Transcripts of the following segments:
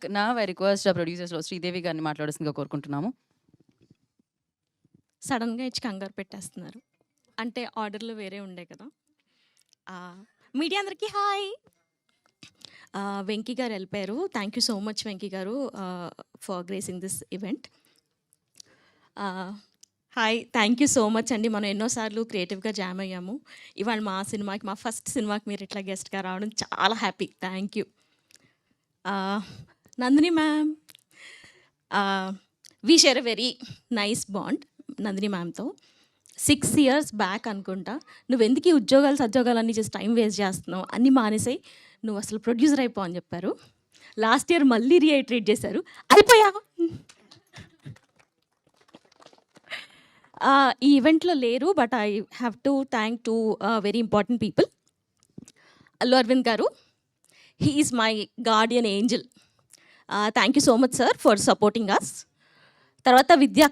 Now I request the producers లో శ్రీదేవి గారిని మాట్లాడాల్సిందిగా కోరుకుంటున్నాము. సడన్‌గా ఇచ్చి కంగారు పెట్టేస్తున్నారు. అంటే ఆర్డర్‌లు వేరే ఉండే కదా! మీడియా అందరికీ హాయ్. వెంకీ గారు ఎళ్ళిపోయారు. Thank you so much Venky garu for gracing this event. Hi. Thank you so much అండి. మనం ఎన్నోసార్లు క్రియేటివ్‌గా జామ్ అయ్యాము. ఇవాళ మా ఫస్ట్ సినిమాకి మీరు ఇట్లా గెస్ట్‌గా రావడం చాలా happy. Thank you. Nandini ma'am, we share a very nice bond Nandini మ్యామ్‌తో. 6 years బ్యాక్ అనుకుంటా. నువ్వెందుకు ఈ సద్యోగాలన్నీ చేసి టైం వేస్ట్ చేస్తున్నావు, అన్నీ మానేసేయి, నువ్వు అసలు ప్రొడ్యూసర్ అయిపో అని చెప్పారు. లాస్ట్ ఇయర్ మళ్ళీ రీఐటరేట్ చేశారు, అయిపోయా. ఈ ఈవెంట్లో లేరు, but I have to thank two very important people. Allu Aravind garu, he is my guardian angel. Thank you so much sir for supporting us. తర్వాత విద్య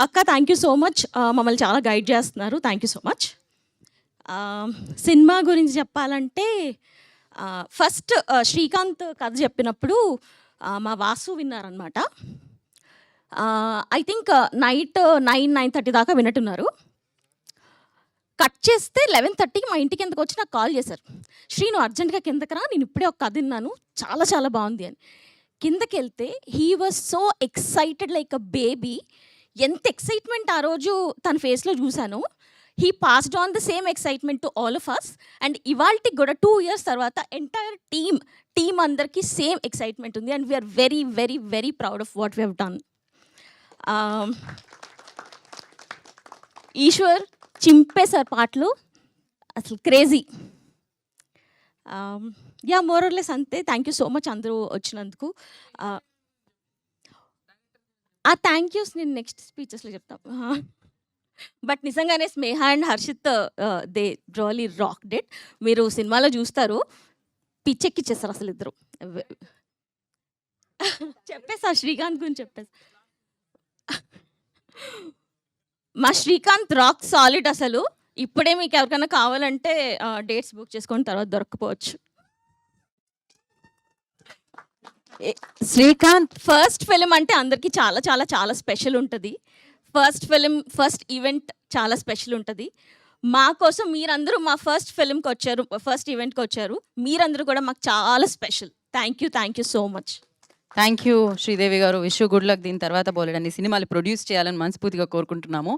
అక్క థ్యాంక్ యూ సో మచ్, మమ్మల్ని చాలా గైడ్ చేస్తున్నారు. Thank you so much. Cinema గురించి చెప్పాలంటే first Srikanth కథ చెప్పినప్పుడు మా వాసు విన్నారనమాట. ఐ థింక్ నైట్ 9:30 దాకా వినట్టున్నారు. కట్ చేస్తే 11:30కి మా ఇంటికి ఎందుకు వచ్చి నాకు కాల్ చేశారు. శ్రీను అర్జెంట్గా కిందకి రా, నేను ఇప్పుడే ఒక కథ విన్నాను, చాలా చాలా బాగుంది అని. కిందకి వెళ్తే he was so excited like a baby. ఎంత ఎక్సైట్మెంట్ ఆ రోజు తన ఫేస్లో చూశాను. He passed on the same excitement to all of us. And ఇవాళకి కూడా 2 years తర్వాత ఎంటైర్ టీమ్ అందరికీ సేమ్ ఎక్సైట్మెంట్ ఉంది. And we are very very very proud of what we have done. Eeshwar చింపేశారు పాటలు, అసలు క్రేజీ. యా మోరర్లెస్ అంతే. థ్యాంక్ యూ సో మచ్ అందరూ వచ్చినందుకు. ఆ థ్యాంక్ యూస్ నేను నెక్స్ట్ స్పీచెస్లో చెప్తాను. బట్ నిజంగానే Sneha and Harshith they really rocked it. మీరు సినిమాలో చూస్తారు, పిచ్చెక్కిచ్చేస్తారు అసలు ఇద్దరు. చెప్పేసా శ్రీకాంత్ గురించి చెప్పేసి. మా శ్రీకాంత్ రాక్ సాలిడ్ అసలు. ఇప్పుడే మీకు ఎవరికైనా కావాలంటే డేట్స్ బుక్ చేసుకొని తర్వాత దొరకపోవచ్చు. శ్రీకాంత్ ఫస్ట్ ఫిలిం అంటే అందరికీ చాలా చాలా చాలా స్పెషల్ ఉంటుంది. ఫస్ట్ ఫిలిం, ఫస్ట్ ఈవెంట్ చాలా స్పెషల్ ఉంటుంది. మా కోసం మీరందరూ మా ఫస్ట్ ఫిలింకి వచ్చారు, ఫస్ట్ ఈవెంట్కి వచ్చారు. మీరందరూ కూడా మాకు చాలా special. Thank you so much. Thank you Sridevi garu. Wish you good luck. దీని తర్వాత బోలెడన్ని సినిమాలు ప్రొడ్యూస్ చేయాలని మనస్ఫూర్తిగా కోరుకుంటున్నాము.